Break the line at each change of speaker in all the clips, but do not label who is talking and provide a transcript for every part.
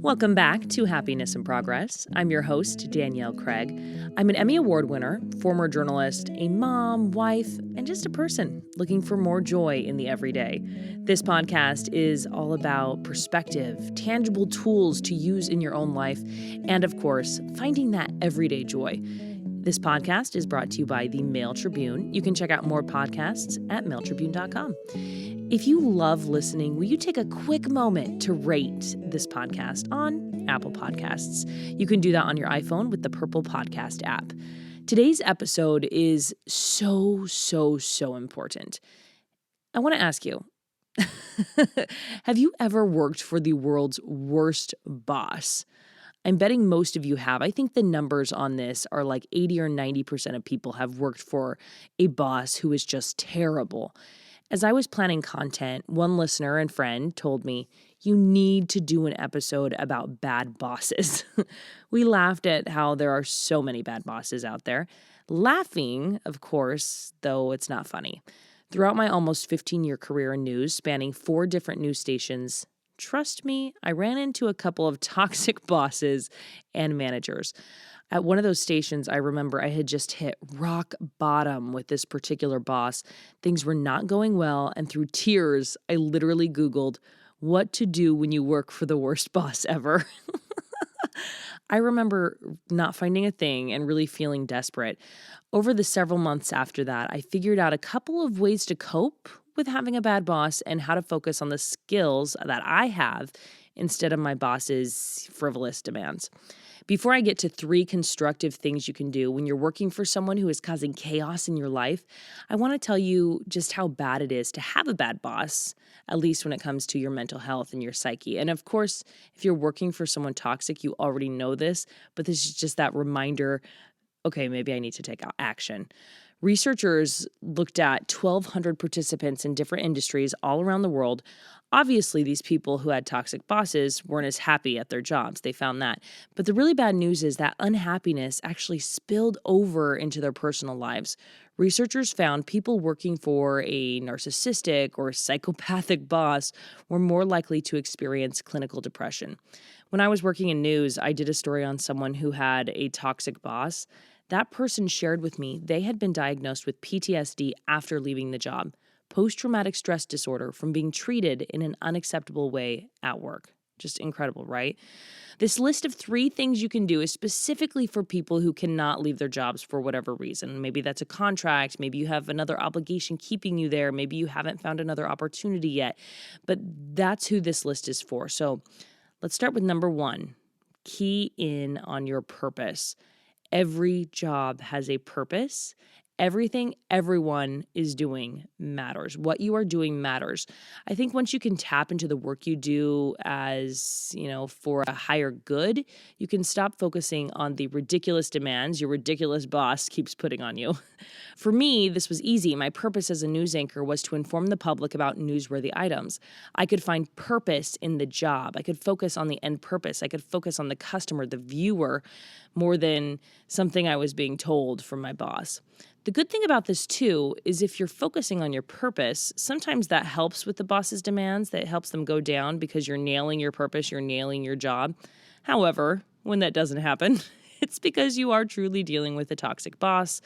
Welcome back to Happiness in Progress. I'm your host, Danielle Craig. I'm an Emmy Award winner, former journalist, a mom, wife, and just a person looking for more joy in the everyday. This podcast is all about perspective, tangible tools to use in your own life, and of course, finding that everyday joy. This podcast is brought to you by the Mail Tribune. You can check out more podcasts at mailtribune.com. If you love listening, will you take a quick moment to rate this podcast on Apple Podcasts? You can do that on your iPhone with the Purple Podcast app. Today's episode is so important. I want to ask you, have you ever worked for the world's worst boss? I'm betting most of you have. I think the numbers on this are like 80 or 90% of people have worked for a boss who is just terrible. As I was planning content, one listener and friend told me, you need to do an episode about bad bosses. We laughed at how there are so many bad bosses out there. Laughing, of course, though it's not funny. Throughout my almost 15-year career in news, spanning 4 different news stations, trust me, I ran into a couple of toxic bosses and managers. At one of those stations, I remember I had just hit rock bottom with this particular boss. Things were not going well, and through tears, I literally Googled what to do when you work for the worst boss ever. I remember not finding a thing and really feeling desperate. Over the several months after that, I figured out a couple of ways to cope with having a bad boss and how to focus on the skills that I have instead of my boss's frivolous demands. Before I get to 3 constructive things you can do when you're working for someone who is causing chaos in your life, I want to tell you just how bad it is to have a bad boss, at least when it comes to your mental health and your psyche. And of course, if you're working for someone toxic, you already know this, but this is just that reminder, okay, maybe I need to take action. Researchers looked at 1,200 participants in different industries all around the world. Obviously, these people who had toxic bosses weren't as happy at their jobs. They found that. But the really bad news is that unhappiness actually spilled over into their personal lives. Researchers found people working for a narcissistic or psychopathic boss were more likely to experience clinical depression. When I was working in news, I did a story on someone who had a toxic boss. That person shared with me they had been diagnosed with PTSD after leaving the job, post-traumatic stress disorder from being treated in an unacceptable way at work. Just incredible, right? This list of 3 things you can do is specifically for people who cannot leave their jobs for whatever reason. Maybe that's a contract. Maybe you have another obligation keeping you there. Maybe you haven't found another opportunity yet. But that's who this list is for. So let's start with number 1. Key in on your purpose. Every job has a purpose. Everything everyone is doing matters. What you are doing matters. I think once you can tap into the work you do as, for a higher good, you can stop focusing on the ridiculous demands your ridiculous boss keeps putting on you. For me, this was easy. My purpose as a news anchor was to inform the public about newsworthy items. I could find purpose in the job. I could focus on the end purpose. I could focus on the customer, the viewer, more than something I was being told from my boss. The good thing about this, too, is if you're focusing on your purpose, sometimes that helps with the boss's demands, that helps them go down because you're nailing your purpose, you're nailing your job. However, when that doesn't happen, it's because you are truly dealing with a toxic boss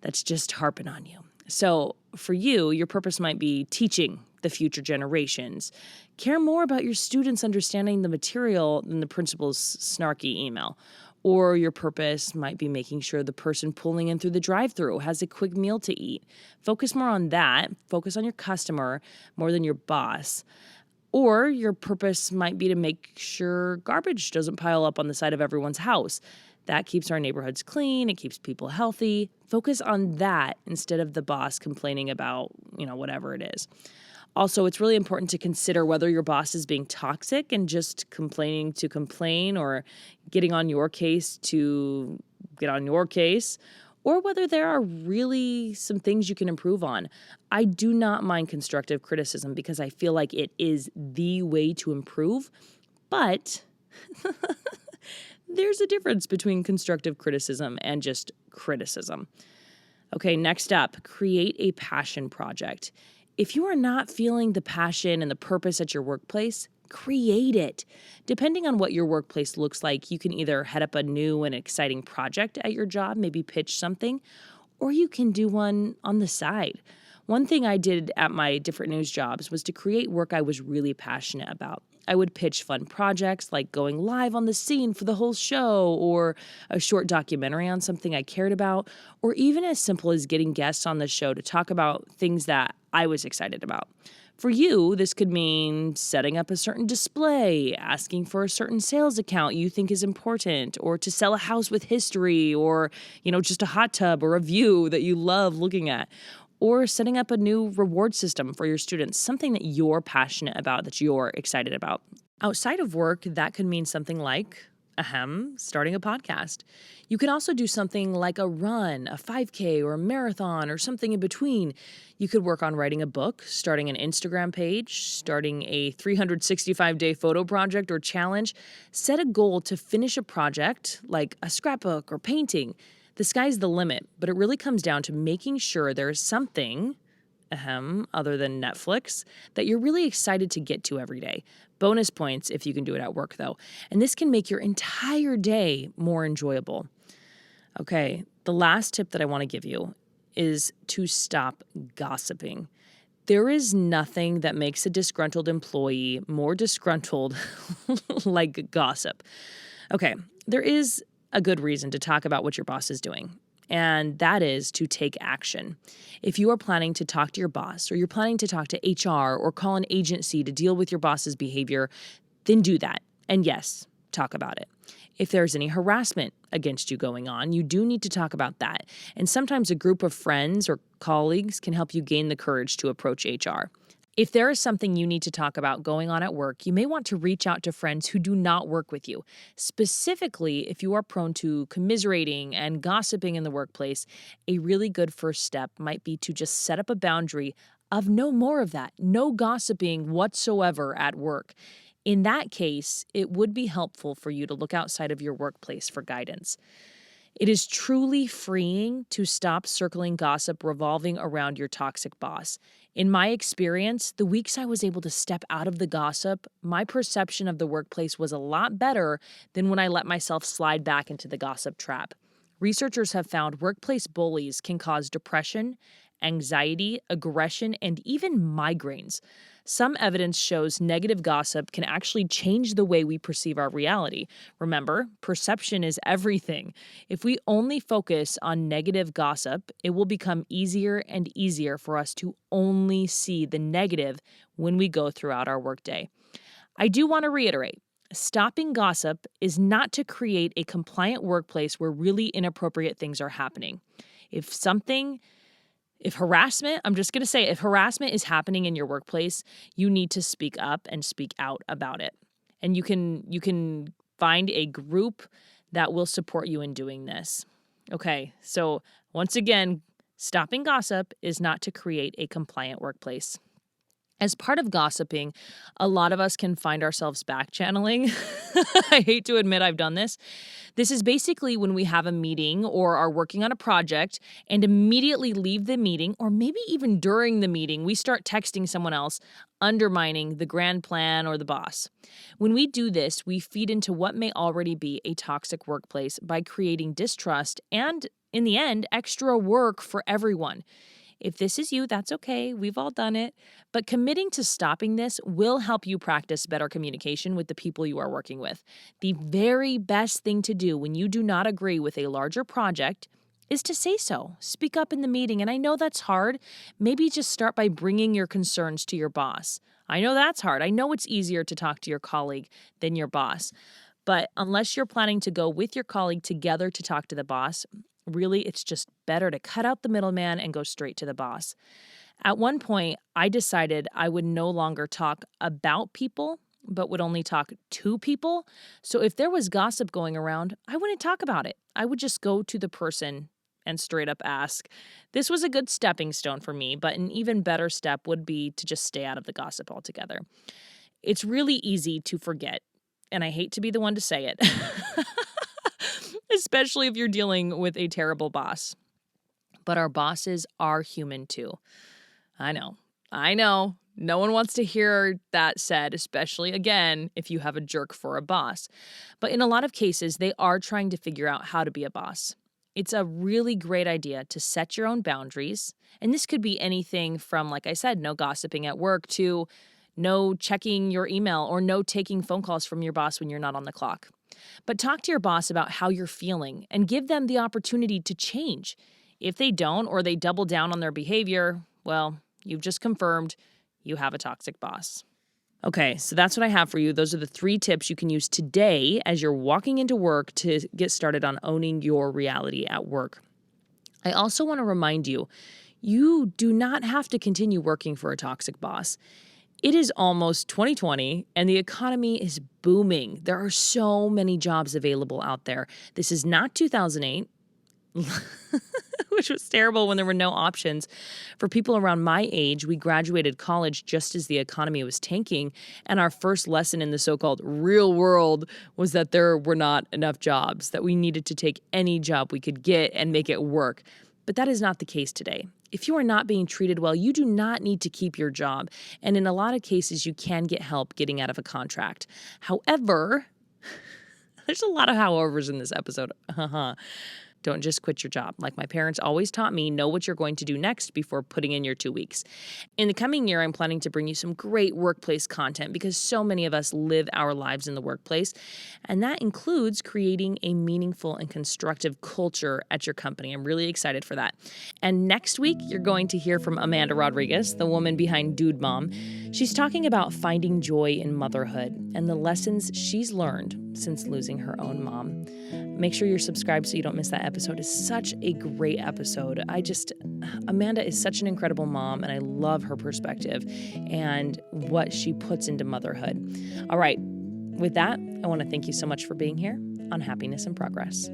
that's just harping on you. So for you, your purpose might be teaching the future generations. Care more about your students understanding the material than the principal's snarky email. Or your purpose might be making sure the person pulling in through the drive-thru has a quick meal to eat. Focus more on that. Focus on your customer more than your boss. Or your purpose might be to make sure garbage doesn't pile up on the side of everyone's house. That keeps our neighborhoods clean. It keeps people healthy. Focus on that instead of the boss complaining about, whatever it is. Also, it's really important to consider whether your boss is being toxic and just complaining to complain or getting on your case to get on your case, or whether there are really some things you can improve on. I do not mind constructive criticism because I feel like it is the way to improve, but there's a difference between constructive criticism and just criticism. Okay, next up, create a passion project. If you are not feeling the passion and the purpose at your workplace, Create it. Depending on what your workplace looks like, you can either head up a new and exciting project at your job, maybe pitch something, or you can do one on the side. One thing I did at my different news jobs was to create work I was really passionate about. I would pitch fun projects like going live on the scene for the whole show, or a short documentary on something I cared about, or even as simple as getting guests on the show to talk about things that I was excited about. For you, this could mean setting up a certain display, asking for a certain sales account you think is important, or to sell a house with history, or, just a hot tub or a view that you love looking at, or setting up a new reward system for your students, something that you're passionate about, that you're excited about. Outside of work, that could mean something like, starting a podcast. You can also do something like a run, a 5K or a marathon or something in between. You could work on writing a book, starting an Instagram page, starting a 365-day photo project or challenge. Set a goal to finish a project like a scrapbook or painting. The sky's the limit, but it really comes down to making sure there's something, other than Netflix, that you're really excited to get to every day. Bonus points if you can do it at work, though. And this can make your entire day more enjoyable. Okay, the last tip that I want to give you is to stop gossiping. There is nothing that makes a disgruntled employee more disgruntled like gossip. Okay, there is a good reason to talk about what your boss is doing, and that is to take action. If you are planning to talk to your boss, or you're planning to talk to HR or call an agency to deal with your boss's behavior, then do that. And yes, talk about it. If there's any harassment against you going on, you do need to talk about that. And sometimes a group of friends or colleagues can help you gain the courage to approach HR. If there is something you need to talk about going on at work, you may want to reach out to friends who do not work with you. Specifically, if you are prone to commiserating and gossiping in the workplace, a really good first step might be to just set up a boundary of no more of that, no gossiping whatsoever at work. In that case, it would be helpful for you to look outside of your workplace for guidance. It is truly freeing to stop circling gossip revolving around your toxic boss. In my experience, the weeks I was able to step out of the gossip, my perception of the workplace was a lot better than when I let myself slide back into the gossip trap. Researchers have found workplace bullies can cause depression, anxiety, aggression, and even migraines. Some evidence shows negative gossip can actually change the way we perceive our reality. Remember, perception is everything. If we only focus on negative gossip, it will become easier and easier for us to only see the negative when we go throughout our workday. I do want to reiterate, stopping gossip is not to create a compliant workplace where really inappropriate things are happening. If harassment is happening in your workplace, you need to speak up and speak out about it. And you can find a group that will support you in doing this. Okay, so once again, stopping gossip is not to create a compliant workplace. As part of gossiping, a lot of us can find ourselves back-channeling. I hate to admit I've done this. This is basically when we have a meeting or are working on a project and immediately leave the meeting, or maybe even during the meeting, we start texting someone else, undermining the grand plan or the boss. When we do this, we feed into what may already be a toxic workplace by creating distrust and, in the end, extra work for everyone. If this is you, that's okay. We've all done it. But committing to stopping this will help you practice better communication with the people you are working with. The very best thing to do when you do not agree with a larger project is to say so. Speak up in the meeting. And I know that's hard. Maybe just start by bringing your concerns to your boss. I know that's hard. I know it's easier to talk to your colleague than your boss. But unless you're planning to go with your colleague together to talk to the boss, really, it's just better to cut out the middleman and go straight to the boss. At one point, I decided I would no longer talk about people, but would only talk to people. So if there was gossip going around, I wouldn't talk about it. I would just go to the person and straight up ask. This was a good stepping stone for me, but an even better step would be to just stay out of the gossip altogether. It's really easy to forget, and I hate to be the one to say it. Especially if you're dealing with a terrible boss. But our bosses are human too. I know. I know. No one wants to hear that said, especially, again, if you have a jerk for a boss. But in a lot of cases, they are trying to figure out how to be a boss. It's a really great idea to set your own boundaries. And this could be anything from, like I said, no gossiping at work to no checking your email or no taking phone calls from your boss when you're not on the clock. But talk to your boss about how you're feeling and give them the opportunity to change. If they don't or they double down on their behavior, well, you've just confirmed you have a toxic boss. Okay, so that's what I have for you. Those are the 3 tips you can use today as you're walking into work to get started on owning your reality at work. I also want to remind you, you do not have to continue working for a toxic boss. It is almost 2020 and the economy is booming. There are so many jobs available out there. This is not 2008. Which was terrible when there were no options. For people around my age, we graduated college just as the economy was tanking, and our first lesson in the so-called real world was that there were not enough jobs, that we needed to take any job we could get and make it work. But that is not the case today. If you are not being treated well, you do not need to keep your job, and in a lot of cases, you can get help getting out of a contract. However, there's a lot of howevers in this episode. Don't just quit your job. Like my parents always taught me, know what you're going to do next before putting in your 2 weeks. In the coming year, I'm planning to bring you some great workplace content because so many of us live our lives in the workplace. And that includes creating a meaningful and constructive culture at your company. I'm really excited for that. And next week, you're going to hear from Amanda Rodriguez, the woman behind Dude Mom. She's talking about finding joy in motherhood and the lessons she's learned since losing her own mom. Make sure you're subscribed so you don't miss that episode. It's such a great episode. Amanda is such an incredible mom, and I love her perspective and what she puts into motherhood. All right, with that, I want to thank you so much for being here on Happiness in Progress.